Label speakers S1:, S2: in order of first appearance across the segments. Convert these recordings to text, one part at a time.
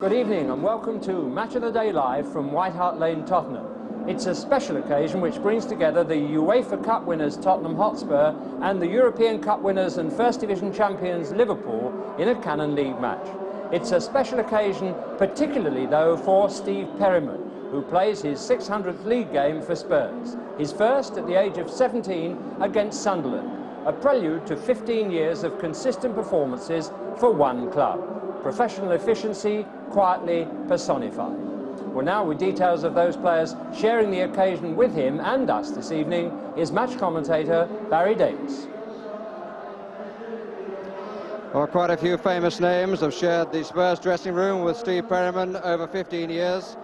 S1: Good evening and welcome to Match of the Day Live from White Hart Lane, Tottenham. It's a special occasion which brings together the UEFA Cup winners Tottenham Hotspur and the European Cup winners and First Division champions Liverpool in a Canon League match. It's a special occasion particularly though for Steve Perryman, who plays his 600th league game for Spurs, his first at the age of 17 against Sunderland, a prelude to 15 years of consistent performances for one club. Professional efficiency quietly personified. Well, now with details of those players sharing the occasion with him and us this evening is match commentator Barry Davis.
S2: Well, quite a few famous names have shared the Spurs dressing room with Steve Perryman over 15 years.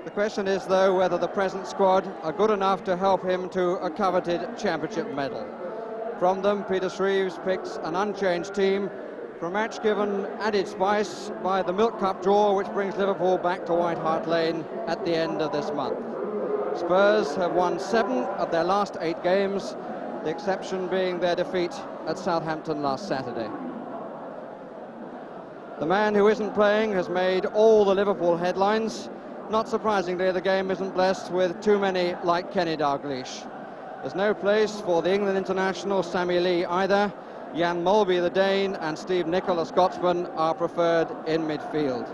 S2: The question is, though, whether the present squad are good enough to help him to a coveted championship medal. From them, Peter Shreves picks an unchanged team for a match given added spice by the Milk Cup draw, which brings Liverpool back to White Hart Lane at the end of this month. Spurs have won 7 of their last 8 games, the exception being their defeat at Southampton last Saturday. The man who isn't playing has made all the Liverpool headlines. Not surprisingly, the game isn't blessed with too many like Kenny Dalglish. There's no place for the England international Sammy Lee either. Jan Molby, the Dane, and Steve Nicol, the Scotsman, are preferred in midfield.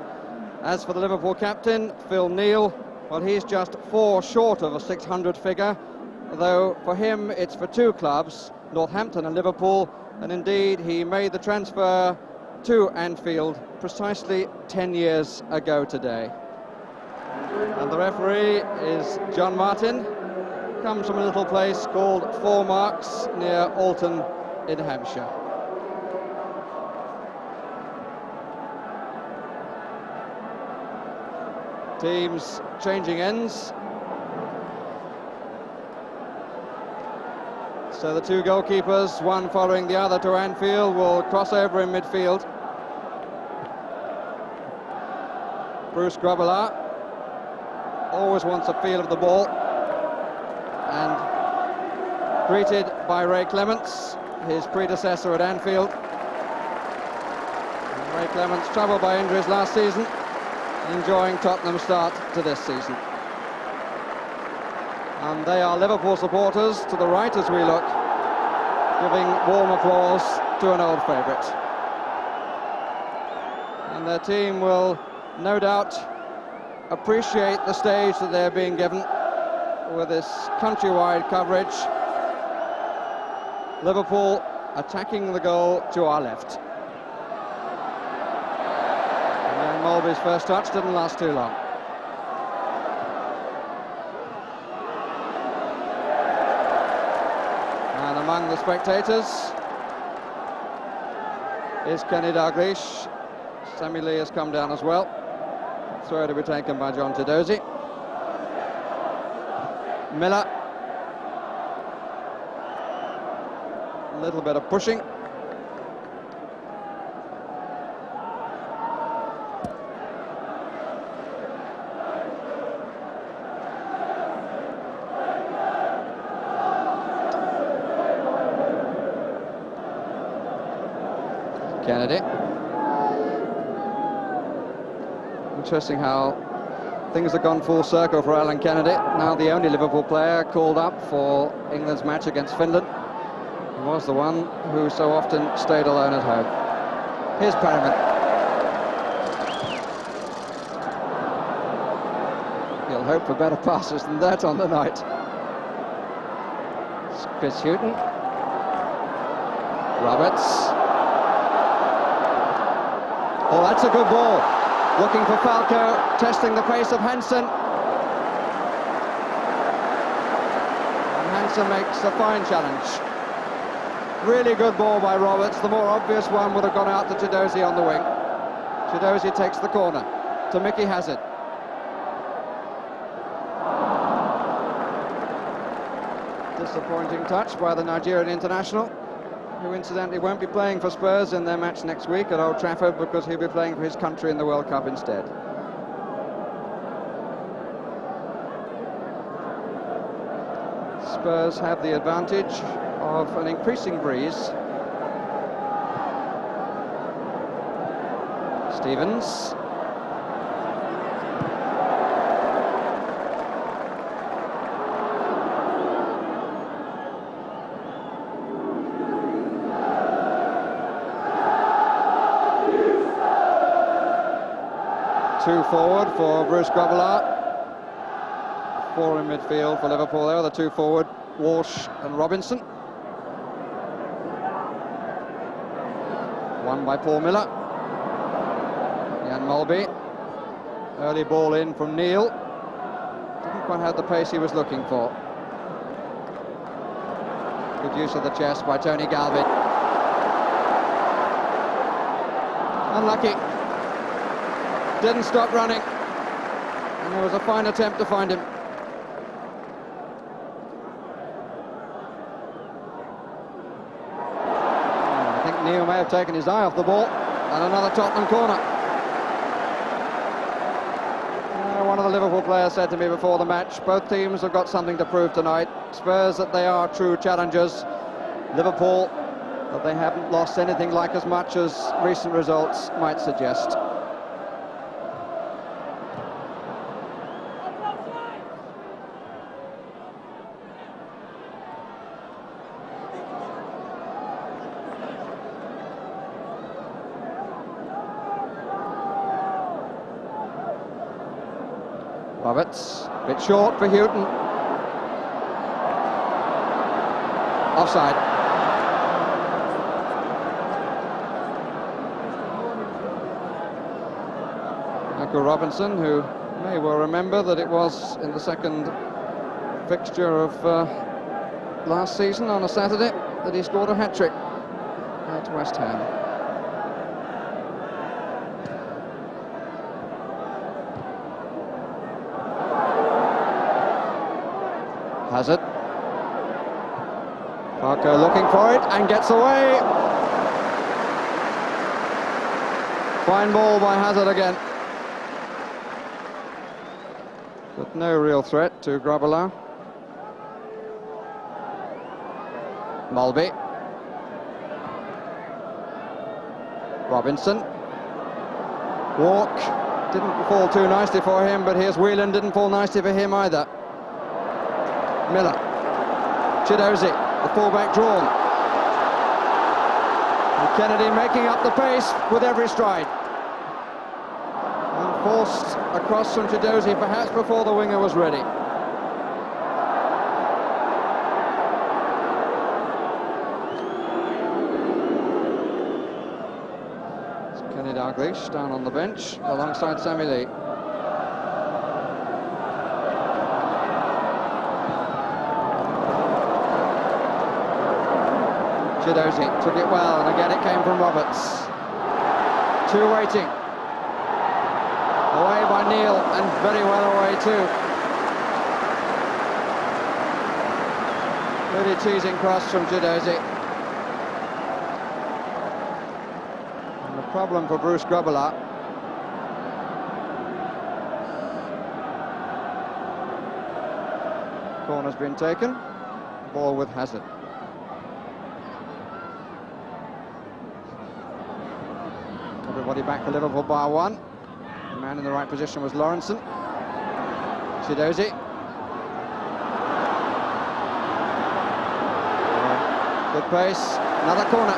S2: As for the Liverpool captain, Phil Neal, well, he's just 4 short of a 600 figure, though for him it's for 2 clubs, Northampton and Liverpool, and indeed he made the transfer to Anfield precisely 10 years ago today. And the referee is John Martin, comes from a little place called 4 Marks near Alton in Hampshire. Teams changing ends. So the 2 goalkeepers, one following the other to Anfield, will cross over in midfield. Bruce Grobbelaar always wants a feel of the ball, and greeted by Ray Clemence, his predecessor at Anfield. And Ray Clemence, troubled by injuries last season, enjoying Tottenham's start to this season. And they are Liverpool supporters to the right as we look, giving warm applause to an old favourite. And their team will no doubt appreciate the stage that they're being given with this countrywide coverage. Liverpool attacking the goal to our left. And Molby's first touch didn't last too long. And among the spectators is Kenny Dalglish. Sammy Lee has come down as well. Throw to be taken by John Chiedozie. Miller. A little bit of pushing. Kennedy. Interesting how things have gone full circle for Alan Kennedy, now the only Liverpool player called up for England's match against Finland. He was the one who so often stayed alone at home. Here's Perryman. He'll hope for better passes than that on the night. It's Chris Hughton. Roberts. Oh, that's a good ball. Looking for Falco, testing the pace of Hansen. And Hansen makes a fine challenge. Really good ball by Roberts. The more obvious one would have gone out to Chiedozie on the wing. Chiedozie takes the corner to Mickey Hazard. Disappointing touch by the Nigerian international, who incidentally won't be playing for Spurs in their match next week at Old Trafford because he'll be playing for his country in the World Cup instead. Spurs have the advantage of an increasing breeze. Stevens. 2 forward for Bruce Grobbelaar. 4 in midfield for Liverpool there, the 2 forward, Walsh and Robinson. 1 by Paul Miller. Jan Mulby. Early ball in from Neil. Didn't quite have the pace he was looking for. Good use of the chest by Tony Galvin. Unlucky. Didn't stop running. And there was a fine attempt to find him. I think Neil may have taken his eye off the ball. And another Tottenham corner. One of the Liverpool players said to me before the match, both teams have got something to prove tonight. Spurs that they are true challengers. Liverpool that they haven't lost anything like as much as recent results might suggest. Roberts, bit short for Hughton. Offside. Michael Robinson, who may well remember that it was in the second fixture of last season on a Saturday that he scored a hat-trick at West Ham. Hazard. Falco looking for it and gets away. Fine ball by Hazard again. But no real threat to Grobbelaar. Mulby. Robinson. Walk. Didn't fall too nicely for him, but here's Whelan. Didn't fall nicely for him either. Miller, Chiedozie, the fullback drawn. And Kennedy making up the pace with every stride. And forced across from Chiedozie, perhaps before the winger was ready. It's Kenny Dalglish down on the bench alongside Sammy Lee. Chiedozie took it well, and again it came from Roberts. 2 waiting. Away by Neil, and very well away too. Really teasing cross from Chiedozie. And the problem for Bruce Grobbelaar. Corner's been taken. Ball with Hazard. Everybody back for Liverpool bar 1. The man in the right position was Lawrenson. Chiedozie. Good pace. Another corner.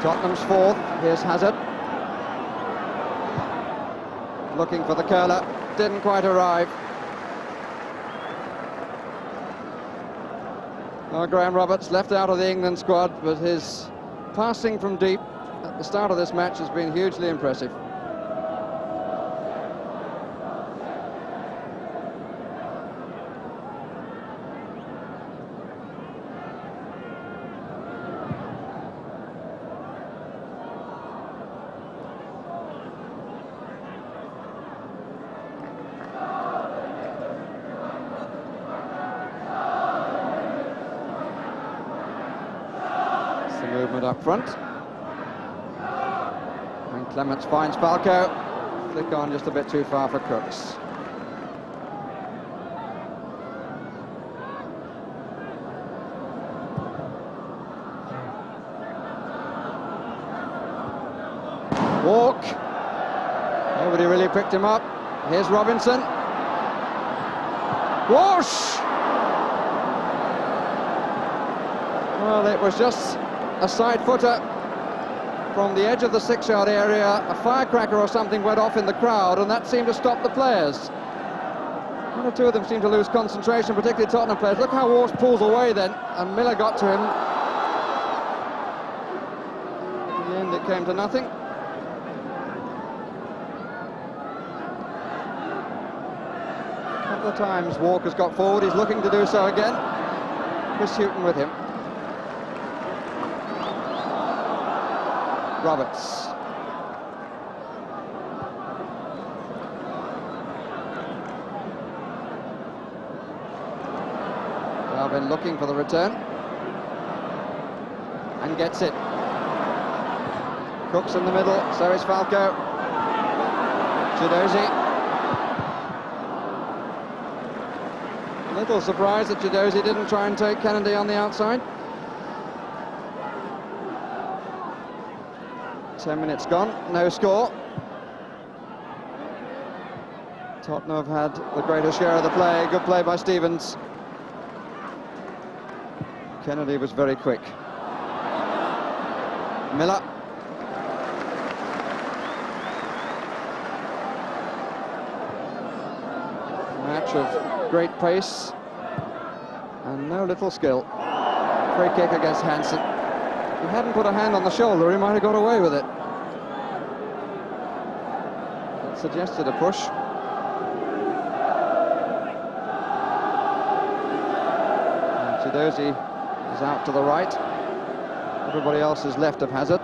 S2: Tottenham's 4th. Here's Hazard. Looking for the curler. Didn't quite arrive. Graham Roberts left out of the England squad, but his passing from deep at the start of this match has been hugely impressive. Movement up front, and Clemence finds Falco. Flick on just a bit too far for Crooks. Walk. Nobody really picked him up. Here's Robinson. Whoosh! Well, it was just a side footer from the edge of the 6-yard area, a firecracker or something went off in the crowd, and that seemed to stop the players. One or two of them seemed to lose concentration, particularly Tottenham players. Look how Walsh pulls away then, and Miller got to him. In the end, it came to nothing. A couple of times Walker's got forward. He's looking to do so again. Chris Hughton with him. Roberts. Galvin looking for the return and gets it. Crooks in the middle, so is Falco. Chiedozie. A little surprised that Chiedozie didn't try and take Kennedy on the outside. 10 minutes gone, no score. Tottenham have had the greater share of the play. Good play by Stevens. Kennedy was very quick. Miller. Match of great pace and no little skill. Free kick against Hansen. If he hadn't put a hand on the shoulder, he might have got away with it. That suggested a push. And Chiedozie is out to the right. Everybody else is left of Hazard.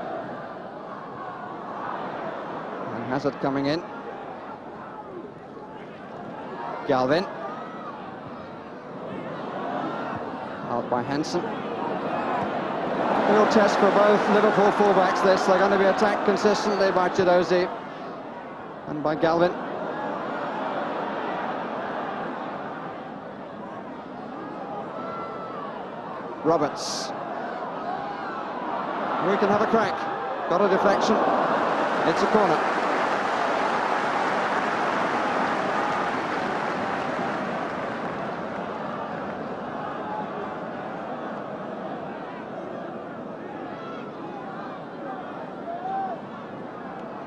S2: And Hazard coming in. Galvin. Out by Hansen. Real test for both Liverpool fullbacks this. They're going to be attacked consistently by Chiedozie and by Galvin. Roberts. We can have a crack. Got a deflection. It's a corner.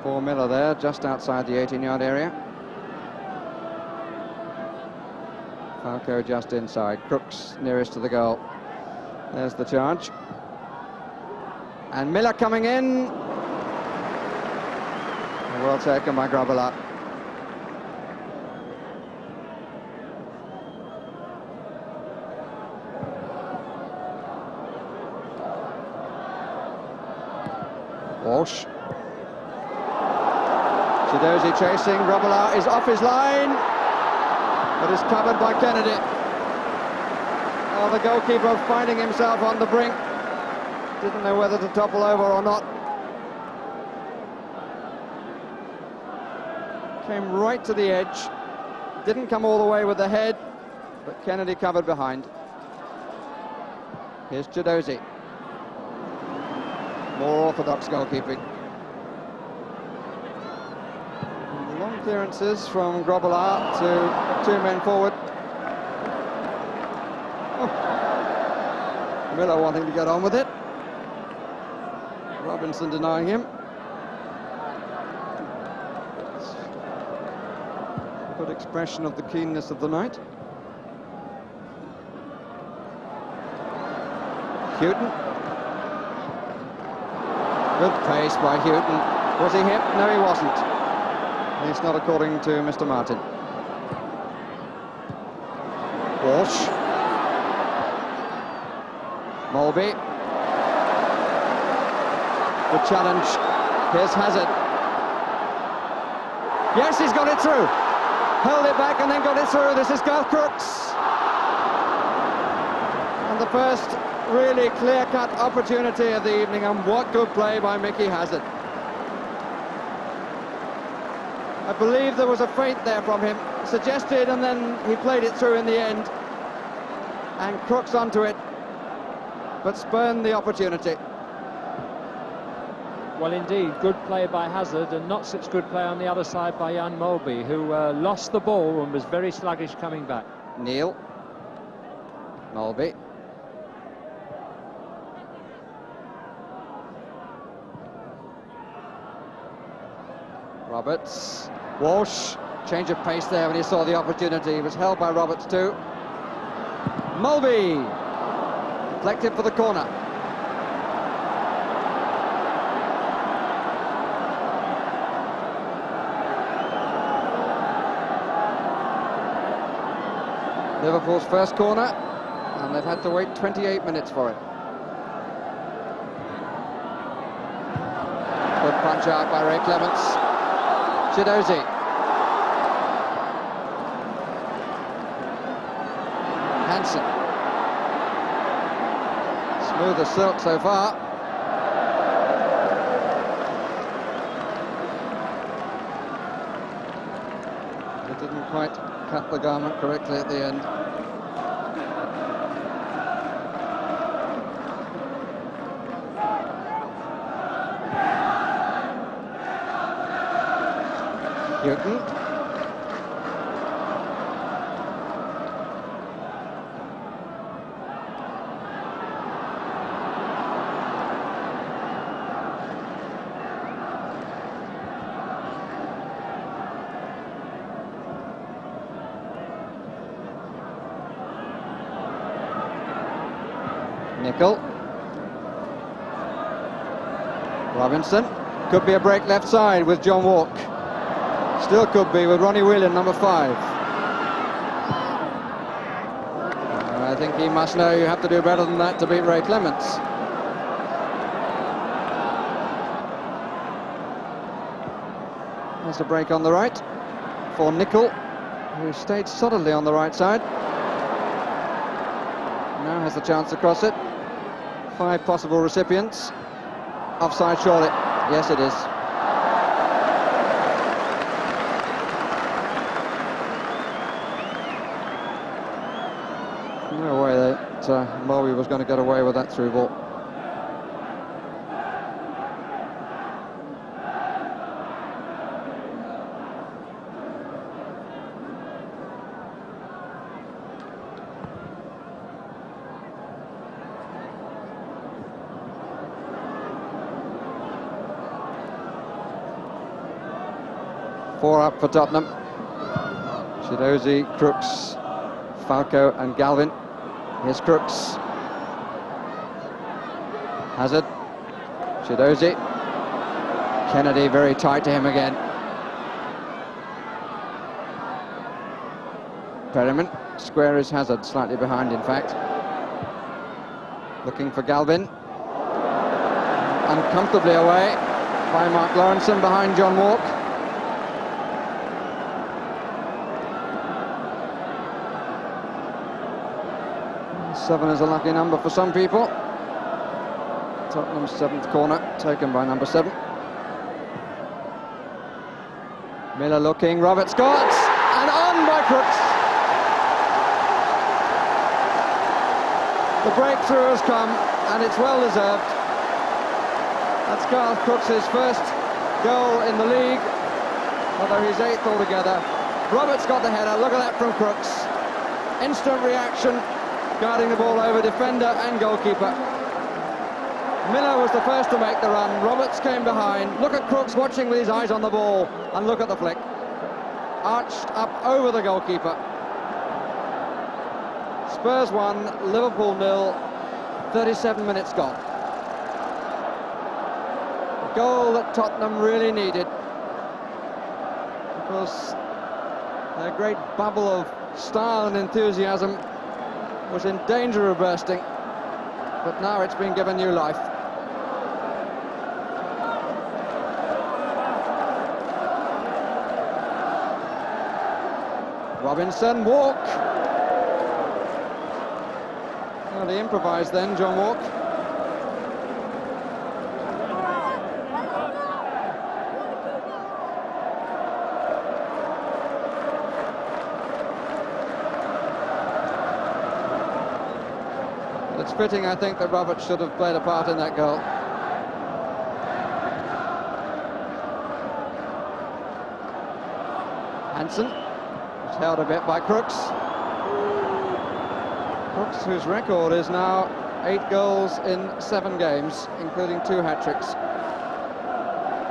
S2: Poor Miller there, just outside the 18-yard area. Falco just inside. Crooks nearest to the goal. There's the charge. And Miller coming in. Well taken by Grobbelaar. Walsh. Chiedozie chasing. Grobbelaar is off his line, but is covered by Kennedy. Oh, the goalkeeper finding himself on the brink. Didn't know whether to topple over or not. Came right to the edge. Didn't come all the way with the head, but Kennedy covered behind. Here's Chiedozie. More orthodox goalkeeping. Long clearances from Grobbelaar to 2 men forward. Oh. Miller wanting to get on with it. Robinson denying him. Good expression of the keenness of the night. Hughton. Good pace by Hughton. Was he hit? No, he wasn't. At least not according to Mr. Martin. Walsh. Mulby. The challenge. Here's Hazard. Yes, he's got it through. Held it back and then got it through. This is Crooks. And the first really clear-cut opportunity of the evening, and what good play by Mickey Hazard. I believe there was a feint there from him, suggested, and then he played it through in the end. And Crooks onto it, but spurned the opportunity.
S1: Well, indeed, good play by Hazard, and not such good play on the other side by Jan Mulby, who lost the ball and was very sluggish coming back.
S2: Neil. Mulby. Roberts, Walsh, change of pace there when he saw the opportunity. He was held by Roberts too. Mulvey, deflected for the corner. Liverpool's first corner, and they've had to wait 28 minutes for it. Good punch out by Ray Clemence. Chiedozie. Hansen. Smooth as silk so far. It didn't quite cut the garment correctly at the end. Hughton. Nickel. Robinson. Could be a break left side with John Walk. Still could be with Ronnie Whelan, number 5. I think he must know you have to do better than that to beat Ray Clemence. There's a break on the right for Nickel, who stayed solidly on the right side. Now has the chance to cross it. 5 possible recipients. Offside surely. Yes, it is. No way that Mulvey was going to get away with that through ball. Four up for Tottenham. Chiedozie, Crooks, Falco and Galvin. Here's Crooks. Hazard. Chiedozie. Kennedy very tight to him again. Perryman. Square is Hazard, slightly behind in fact. Looking for Galvin. Uncomfortably away by Mark Lawrenson behind John Walk. 7 is a lucky number for some people. Tottenham's 7th corner, taken by number 7. Miller looking, Roberts got, and on by Crooks. The breakthrough has come, and it's well deserved. That's Carl Crooks' first goal in the league, although he's 8th altogether. Roberts got the header, look at that from Crooks. Instant reaction. Guarding the ball over defender and goalkeeper. Miller was the first to make the run. Roberts came behind. Look at Crooks watching with his eyes on the ball. And look at the flick. Arched up over the goalkeeper. Spurs 1, Liverpool 0. 37 minutes gone. A goal that Tottenham really needed. Because their great bubble of style and enthusiasm was in danger of bursting, but now it's been given new life. Robinson, Walk. Well, he improvised then, John Walk. It's fitting, I think, that Roberts should have played a part in that goal. Hansen was held a bit by Crooks. Crooks, whose record is now 8 goals in 7 games, including 2 hat-tricks.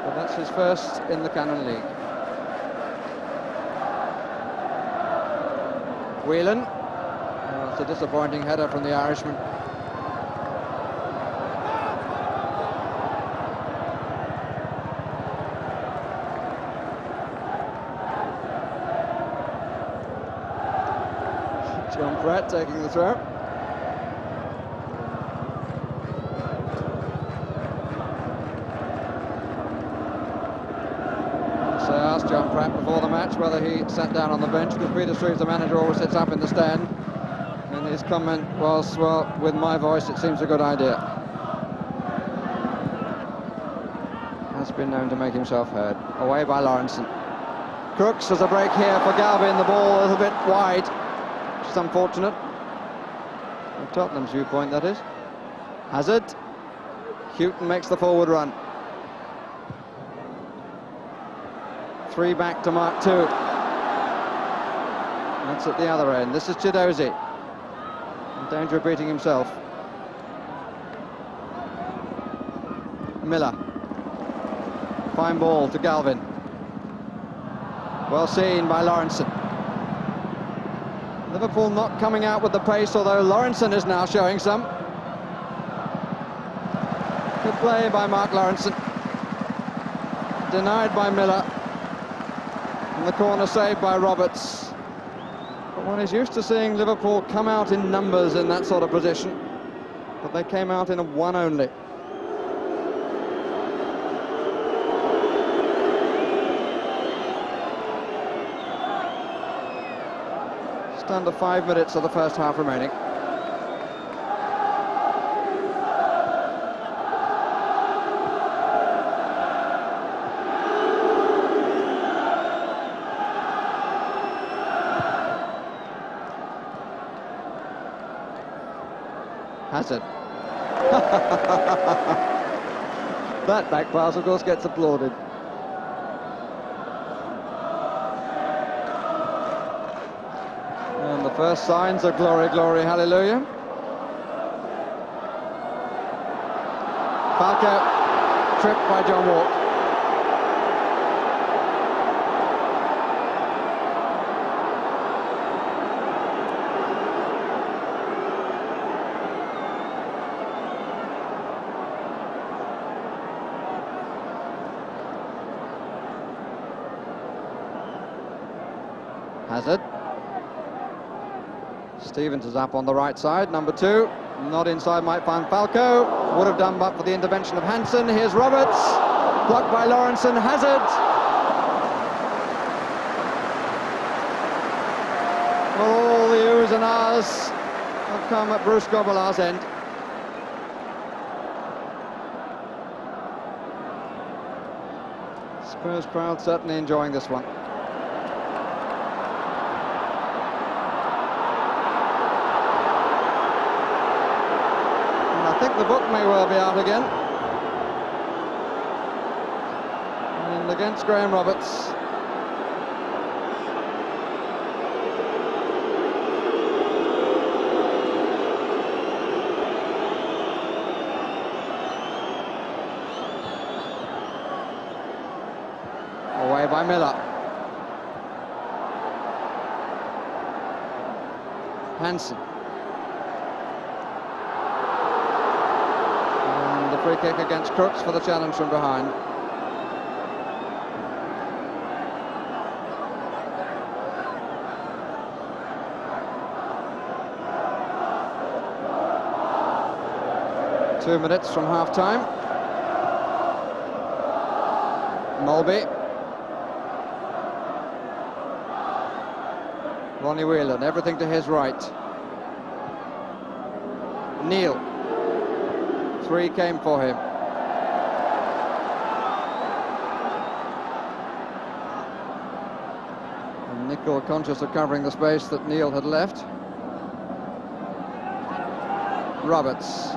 S2: But That's his first in the Canon League. Whelan. Oh, it's a disappointing header from the Irishman. John Pratt taking the throw. So I asked John Pratt before the match whether he sat down on the bench, because Peter Street, the manager, always sits up in the stand. And his comment was, well, with my voice, it seems a good idea. Has been known to make himself heard. Away by Lawrenson. Crooks has a break here for Galvin, the ball a little bit wide. Just unfortunate. From Tottenham's viewpoint, that is. Hazard. Hughton makes the forward run. 3 back to mark 2. That's at the other end. This is Chiedozie. In danger of beating himself. Miller. Fine ball to Galvin. Well seen by Lawrenson. Liverpool not coming out with the pace, although Lawrenson is now showing some. Good play by Mark Lawrenson. Denied by Miller. And the corner saved by Roberts. But one is used to seeing Liverpool come out in numbers in that sort of position. But they came out in a one only. Just under 5 minutes of the first half remaining. Hazard. That back pass, of course, gets applauded. And the first signs of glory, glory, hallelujah. Falco, tripped by John Walk. Hazard. Stevens is up on the right side, number 2. Not inside might find Falco. Would have done but for the intervention of Hansen. Here's Roberts. Blocked by Lawrenson. Hazard. Well, all the oohs and ahs have come at Bruce Gobelar's end. Spurs crowd certainly enjoying this one. I think the book may well be out again. And against Graham Roberts. Away by Miller. Hansen. Free kick against Crooks for the challenge from behind. Two minutes from half-time. Mulby. Ronnie Whelan, everything to his right. Neil. 3 came for him. And Nicol conscious of covering the space that Neil had left. Roberts.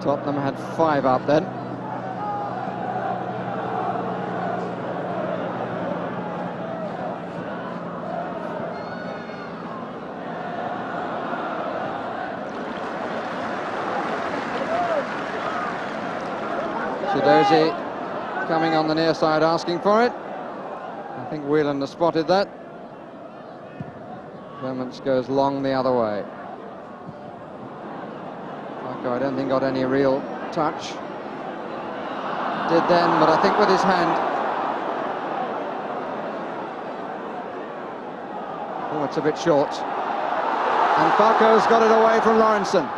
S2: Tottenham had 5 up then. Chiedozie coming on the near side asking for it. I think Whelan has spotted that. Clemence goes long the other way. Falco, I don't think got any real touch. Did then, but I think with his hand. Oh, it's a bit short. And Falco's got it away from Lawrenson.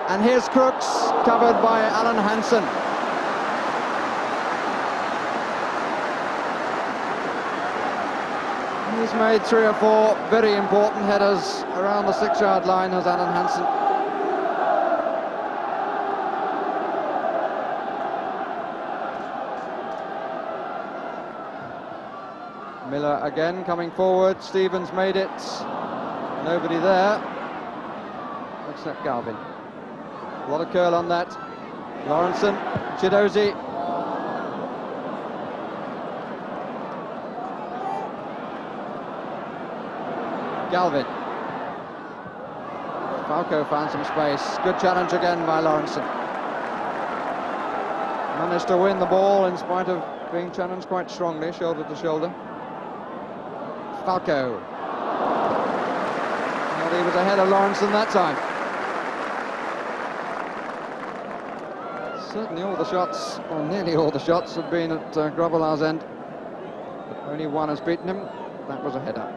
S2: And here's Crooks, covered by Alan Hansen. He's made 3 or 4 very important headers around the 6-yard line, has Alan Hansen. Miller again coming forward. Stevens made it. Nobody there except Galvin. A lot of curl on that. Lawrenson, Chiedozie. Galvin. Falco found some space. Good challenge again by Lawrenson. Managed to win the ball in spite of being challenged quite strongly, shoulder to shoulder. Falco. Well, he was ahead of Lawrenson that time. Certainly all the shots, or nearly all the shots, have been at Grobbelaar's end. But only one has beaten him. That was a header.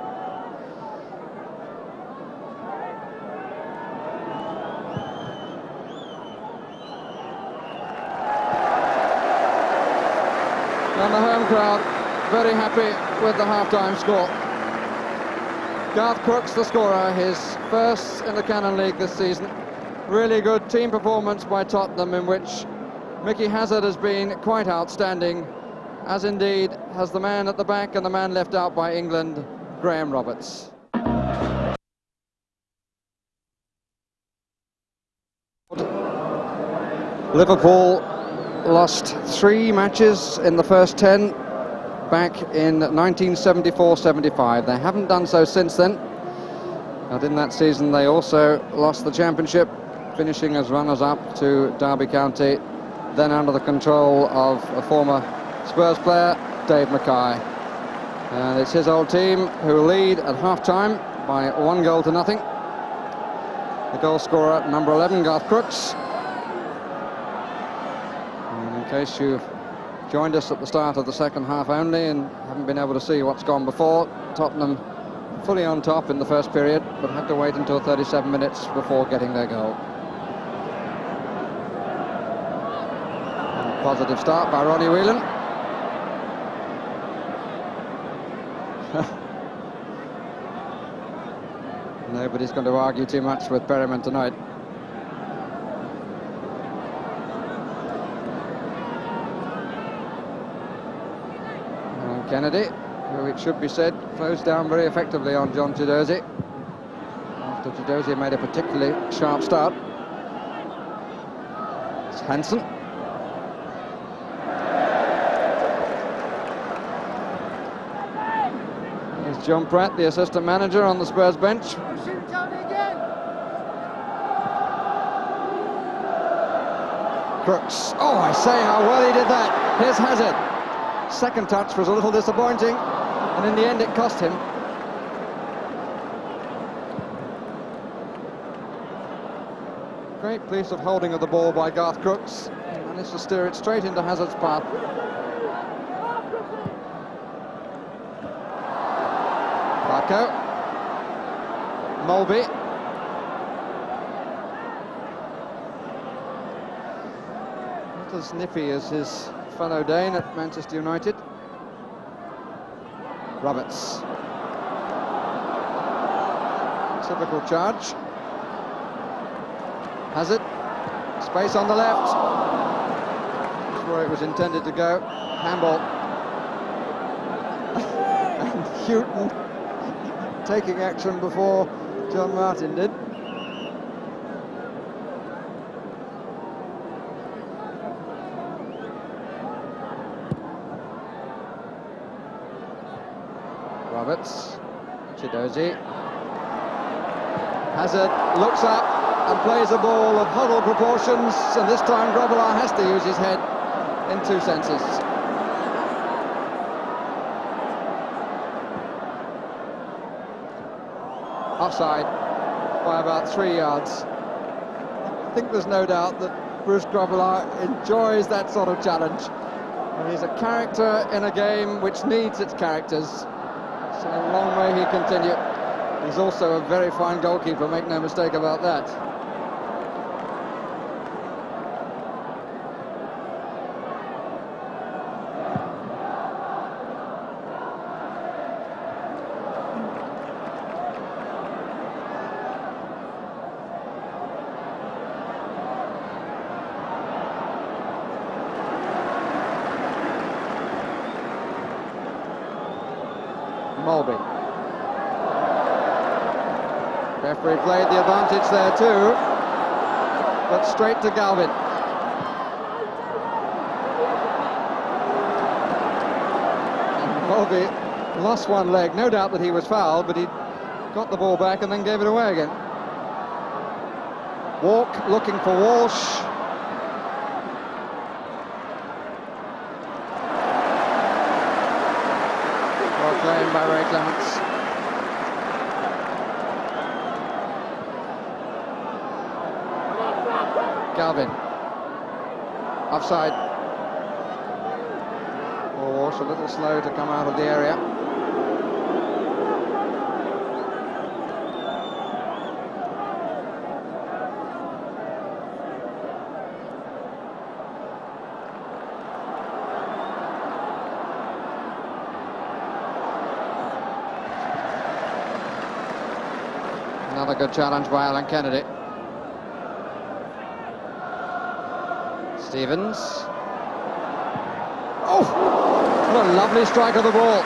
S2: And the home crowd very happy with the half-time score. Garth Crooks, the scorer, his first in the Canon League this season. Really good team performance by Tottenham, in which Mickey Hazard has been quite outstanding, as indeed has the man at the back and the man left out by England, Graham Roberts. Liverpool lost 3 matches in the first 10 back in 1974-75. They haven't done so since then. And in that season they also lost the championship, finishing as runners-up to Derby County, then under the control of a former Spurs player, Dave Mackay. And it's his old team who lead at half-time by 1-0-0. The goal scorer, number 11, Garth Crooks. In case you've joined us at the start of the second half only and haven't been able to see what's gone before, Tottenham fully on top in the first period, but had to wait until 37 minutes before getting their goal. Positive start by Ronnie Whelan. Nobody's going to argue too much with Perryman tonight. Kennedy, who it should be said closed down very effectively on John Chiedozie after Chiedozie made a particularly sharp start. It's Hansen. Here's John Pratt, the assistant manager, on the Spurs bench. Crooks. Oh, I say, how well he did that. Here's Hazard. Second touch was a little disappointing, and in the end it cost him. Great piece of holding of the ball by Garth Crooks. He managed to steer it straight into Hazard's path. Falco. Mulvey. Not as nippy as his fellow Dane at Manchester United. Roberts. Typical charge. Hazard. Space on the left. That's where it was intended to go. Handball. And Hughton taking action before John Martin did. Mabbutt. Chiedozie. Hazard looks up and plays a ball of huddle proportions, and this time Grobbelaar has to use his head in two senses. Offside by about 3 yards. I think there's no doubt that Bruce Grobbelaar enjoys that sort of challenge. And he's a character in a game which needs its characters. So long may he continue. He's also a very fine goalkeeper, make no mistake about that. Mulby. Referee played the advantage there too, but straight to Galvin. And Mulby lost one leg. No doubt that he was fouled, but he got the ball back and then gave it away again. Walk looking for Walsh. Well played by Ray Clemence. Galvin. Offside. Walsh a little slow to come out of the area. Another good challenge by Alan Kennedy. Stevens. Oh! What a lovely strike of the ball.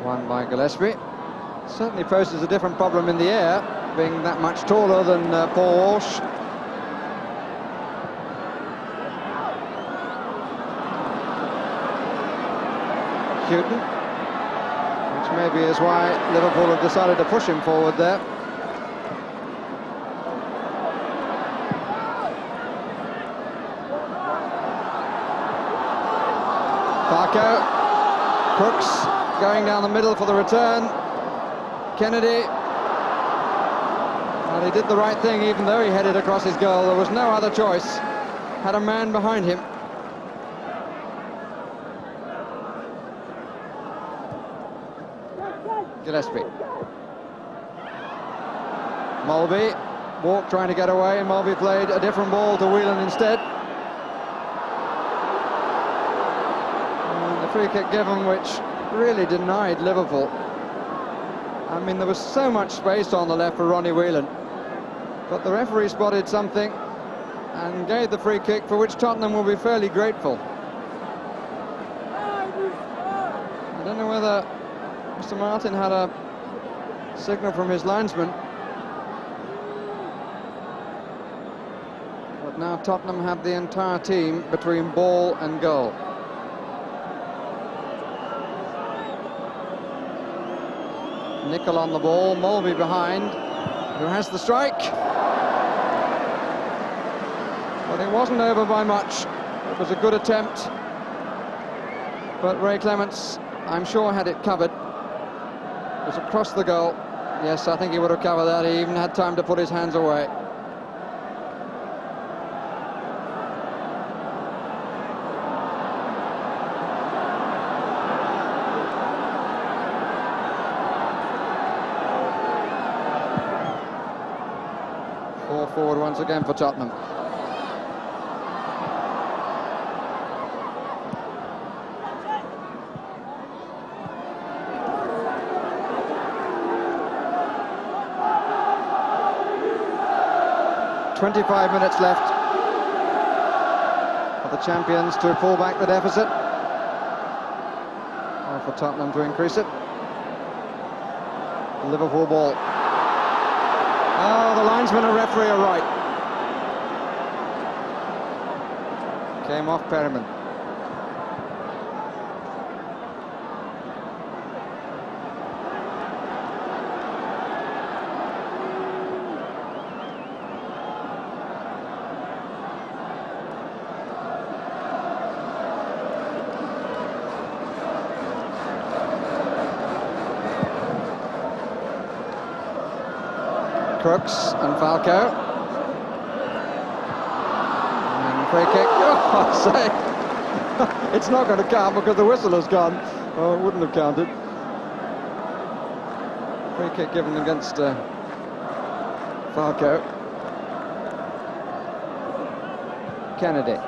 S2: Won by Gillespie. Certainly poses a different problem in the air, being that much taller than Paul Walsh. Hughton, which maybe is why Liverpool have decided to push him forward there. Falco, Crooks going down the middle for the return. Kennedy, well, he did the right thing even though he headed across his goal. There was no other choice. Had a man behind him. Gillespie. Mulby, Walk trying to get away, and Mulby played a different ball to Whelan instead. And the free kick given, which really denied Liverpool. I mean, there was so much space on the left for Ronnie Whelan, but the referee spotted something and gave the free kick, for which Tottenham will be fairly grateful. I don't know whether Mr. Martin had a signal from his linesman, but now Tottenham have the entire team between ball and goal. Nicol on the ball, Mulby behind, who has the strike. But it wasn't over by much. It was a good attempt, but Ray Clemence, I'm sure, had it covered. It was across the goal. Yes, I think he would have covered that. He even had time to put his hands away. Four forward once again for Tottenham. .25 minutes left for the champions to pull back the deficit, or for Tottenham to increase it. The Liverpool ball. Oh, the linesman and referee are right. Came off Perryman. Crooks and Falco. And free kick. Oh, I say, it's not going to count because the whistle has gone. Oh, it wouldn't have counted. Free kick given against Falco. Kennedy.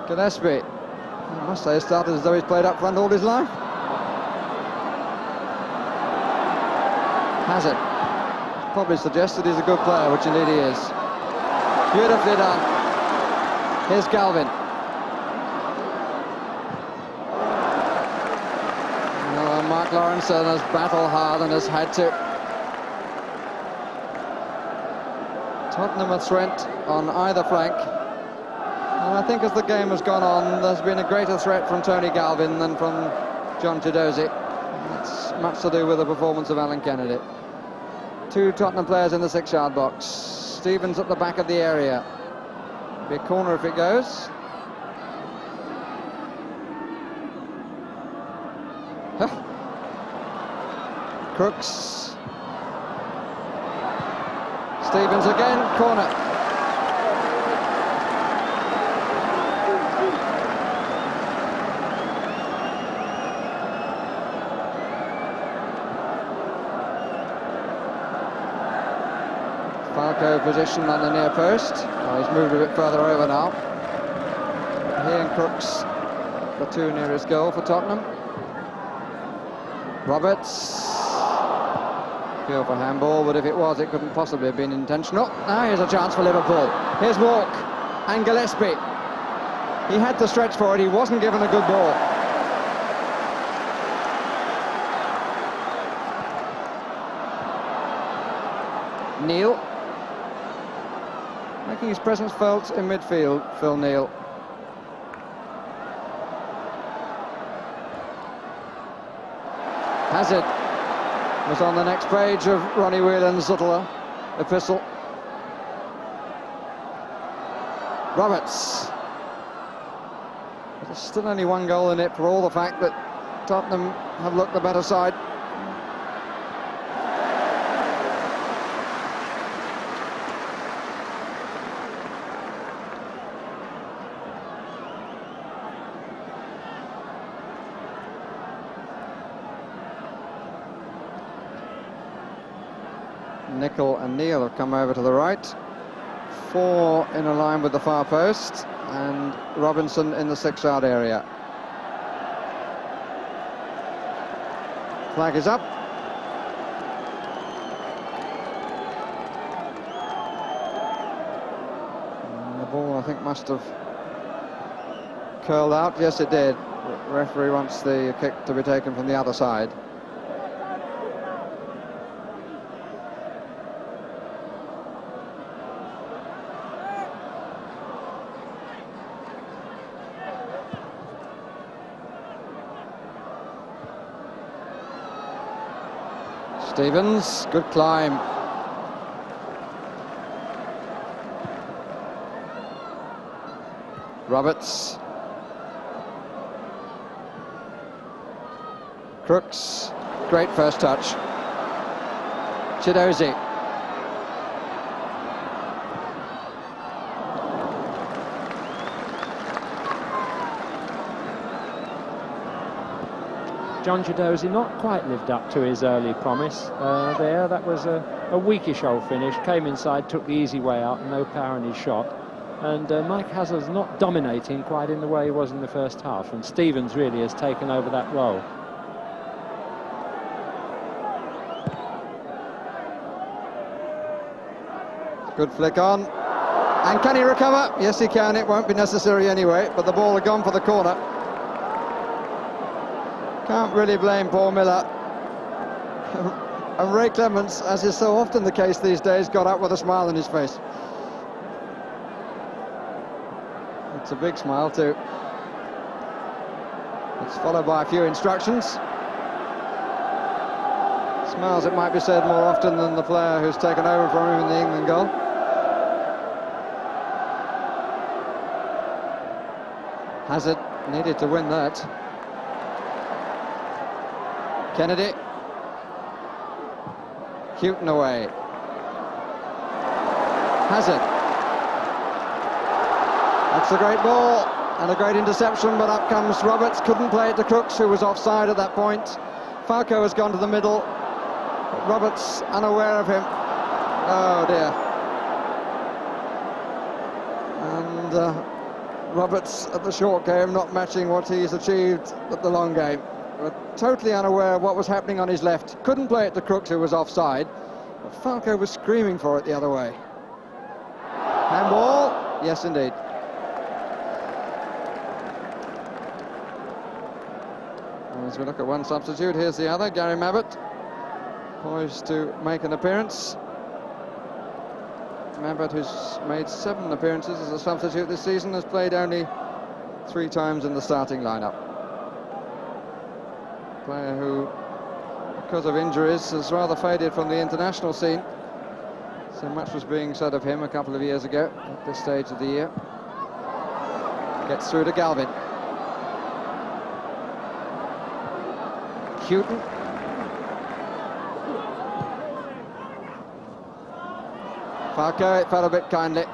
S2: Gillespie. I must say, started as though he's played up front all his life. Has it? Probably suggested he's a good player, which indeed he is. Beautifully done. Here's Galvin. Mark Lawrenson has battled hard and has had to. Tottenham have threat on either flank. And I think as the game has gone on, there's been a greater threat from Tony Galvin than from John Chiedozie. That's much to do with the performance of Alan Kennedy. Two Tottenham players in the 6-yard box. Stevens at the back of the area. Be a corner if it goes. Crooks. Stevens again, corner. Falco position on the near post. Oh, he's moved a bit further over now. He and Crooks, the two nearest goal for Tottenham. Roberts. Feel for handball, but if it was, it couldn't possibly have been intentional. Now here's a chance for Liverpool. Here's Walk and Gillespie. He had to stretch for it. He wasn't given a good ball. Neil. Making his presence felt in midfield, Phil Neal. Hazard was on the next page of Ronnie Whelan's little epistle. Roberts. There's still only one goal in it for all the fact that Tottenham have looked the better side. Nicol and Neil have come over to the right. Four in a line with the far post, and Robinson in the 6-yard area. Flag is up. And the ball, I think, must have curled out. Yes, it did. The referee wants the kick to be taken from the other side. Stevens, good climb. Roberts. Crooks, great first touch. Chiedozie.
S1: John Chiedozie not quite lived up to his early promise there. That was a weakish old finish. Came inside, took the easy way out, no power in his shot. And Mike Hazard's not dominating quite in the way he was in the first half. And Stevens really has taken over that role.
S2: Good flick on. And can he recover? Yes, he can. It won't be necessary anyway, but the ball had gone for the corner. Can't really blame Paul Miller. And Ray Clemence, as is so often the case these days, got up with a smile on his face. It's a big smile too. It's followed by a few instructions. Smiles, it might be said, more often than the player who's taken over from him in the England goal. Hazard needed to win that. Kennedy. Hughton away. Hazard. That's a great ball and a great interception, but up comes Roberts. Couldn't play it to Crooks, who was offside at that point. Falco has gone to the middle. Roberts unaware of him. Oh dear. And Roberts at the short game not matching what he's achieved at the long game. But totally unaware of what was happening on his left. Couldn't play it to Crooks, who was offside. But Falco was screaming for it the other way. Handball? Yes, indeed. As we look at one substitute, here's the other, Gary Mabbutt, poised to make an appearance. Mabbutt, who's made 7 appearances as a substitute this season, has played only 3 times in the starting lineup. Player who, because of injuries, has rather faded from the international scene. So much was being said of him a couple of years ago at this stage of the year. Gets through to Galvin. Hughton. Falco, it fell a bit kindly.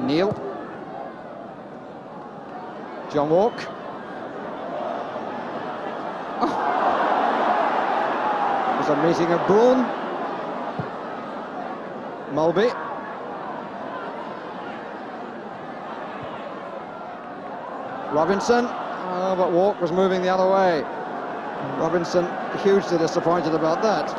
S2: Neil. John Walk. There's a meeting of brawn. Mulby. Robinson. Oh, but Walk was moving the other way. Robinson hugely disappointed about that.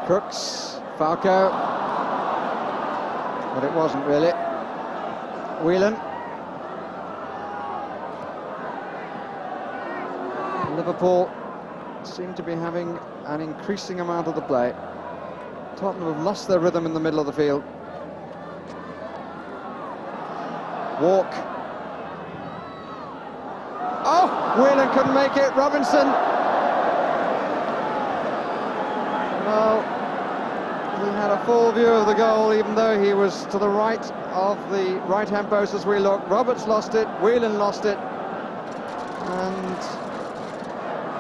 S2: Crooks, Falco, but it wasn't really. Whelan. Liverpool seem to be having an increasing amount of the play. Tottenham have lost their rhythm in the middle of the field. Walk. Oh, Whelan couldn't make it. Robinson. Well, he had a full view of the goal, even though he was to the right of the right-hand post as we look. Roberts lost it, Whelan lost it, and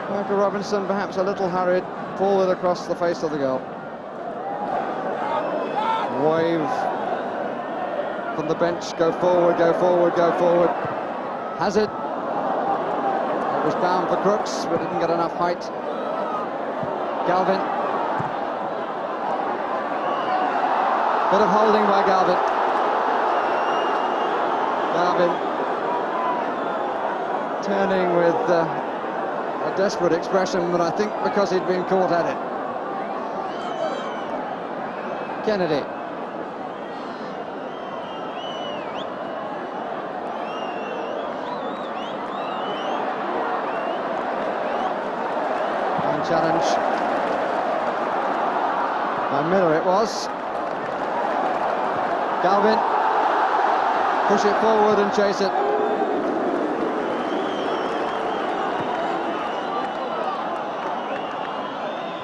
S2: Michael Robinson, perhaps a little hurried, pulled it across the face of the goal. Wave from the bench, go forward, go forward, go forward. Hazard. It was bound for Crooks, but didn't get enough height. Galvin. Bit of holding by Galvin. Galvin turning with a desperate expression, but I think because he'd been caught at it. Kennedy. And challenge by Miller it was. Galvin, push it forward and chase it.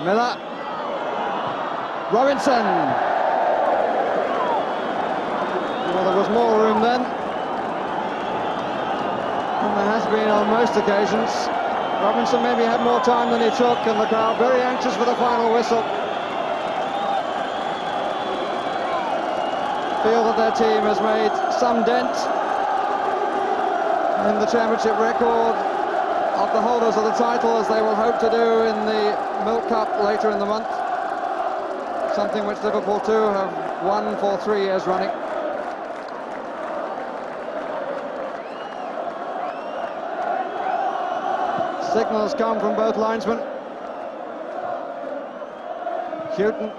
S2: Miller. Robinson. Well, there was more room then. And there has been on most occasions. Robinson maybe had more time than he took, and the crowd very anxious for the final whistle. Feel that their team has made some dent in the championship record of the holders of the title, as they will hope to do in the Milk Cup later in the month, something which Liverpool too have won for 3 years running. Signals come from both linesmen. Hughton.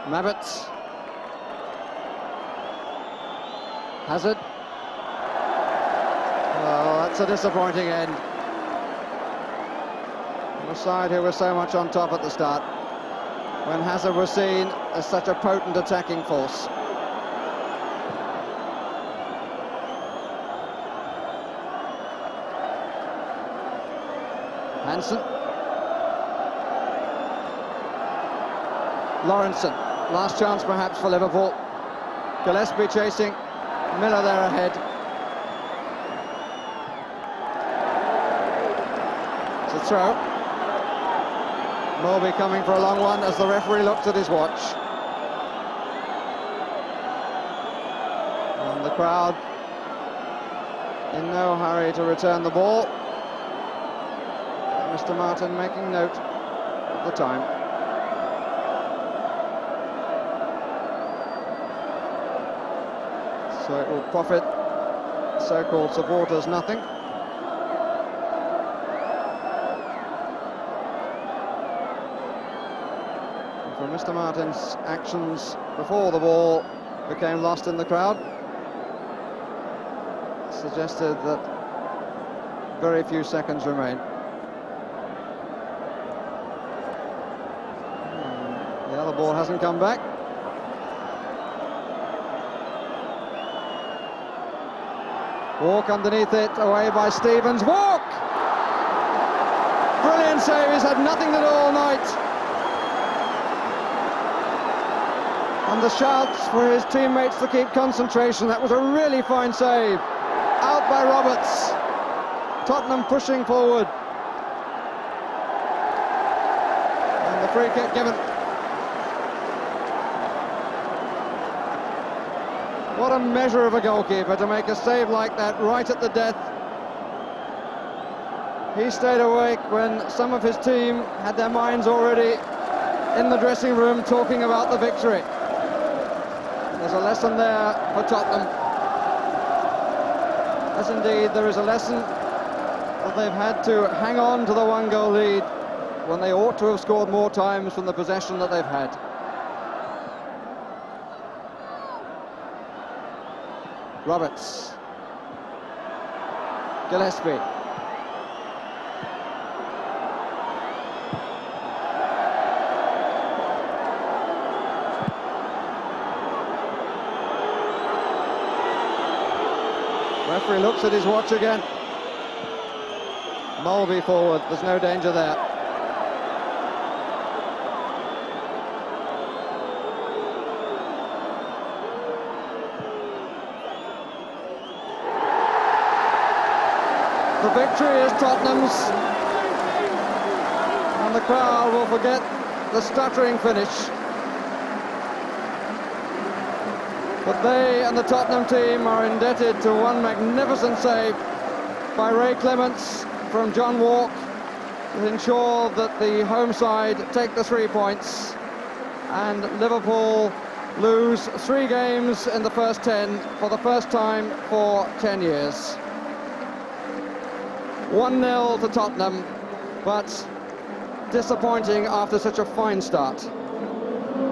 S2: Mabbutt. Hazard. Well, that's a disappointing end. The side who were so much on top at the start, when Hazard was seen as such a potent attacking force. Hansen. Lawrenson. Last chance perhaps for Liverpool. Gillespie chasing. Miller there ahead. It's a throw. Mulby coming for a long one as the referee looks at his watch. And the crowd in no hurry to return the ball. Mr. Martin making note of the time. So it will profit so-called supporters nothing. And for Mr. Martin's actions before the ball became lost in the crowd, suggested that very few seconds remain. The other ball hasn't come back. Walk underneath it, away by Stevens. Walk! Brilliant save, he's had nothing to do all night. And the shouts for his teammates to keep concentration. That was a really fine save. Out by Roberts. Tottenham pushing forward. And the free kick given. What a measure of a goalkeeper to make a save like that right at the death. He stayed awake when some of his team had their minds already in the dressing room talking about the victory. There's a lesson there for Tottenham. As indeed there is a lesson that they've had to hang on to the one-goal lead when they ought to have scored more times from the possession that they've had. Roberts. Gillespie. Referee looks at his watch again. Mulby forward, there's no danger there. The victory is Tottenham's, and the crowd will forget the stuttering finish. But they and the Tottenham team are indebted to one magnificent save by Ray Clemence from John Walk to ensure that the home side take the 3 points, and Liverpool lose 3 games in the first 10 for the first time for 10 years. 1-0 to Tottenham, but disappointing after such a fine start.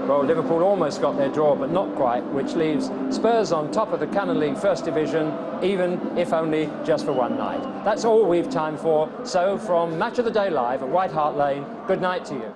S1: Well, Liverpool almost got their draw, but not quite, which leaves Spurs on top of the Canon League First Division, even if only just for one night. That's all we've time for. So from Match of the Day Live at White Hart Lane, good night to you.